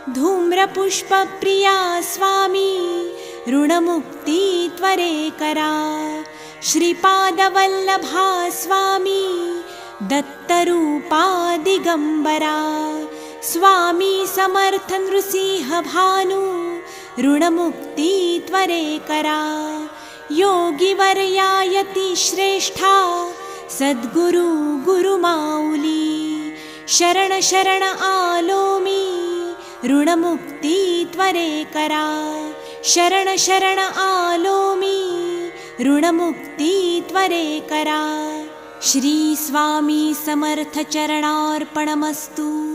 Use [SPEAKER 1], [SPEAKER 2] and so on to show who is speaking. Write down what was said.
[SPEAKER 1] धूम्रपुष्पप्रिया स्वामी ऋणमुक्ति त्वरे करा। श्रीपादवल्लभा स्वामी दत्तरूपा दिगंबरा। स्वामी समर्थ नृसिंह भानु ऋणमुक्ति त्वरे करा। योगिवर्यायति श्रेष्ठा सद्गुरु गुरुमाऊली। शरण शरण आलोमी ऋणमुक्ति त्वरे करा। शरण शरण आलोमी ऋणमुक्ति त्वरे करा। श्री स्वामी समर्थ चरणार्पणमस्तु।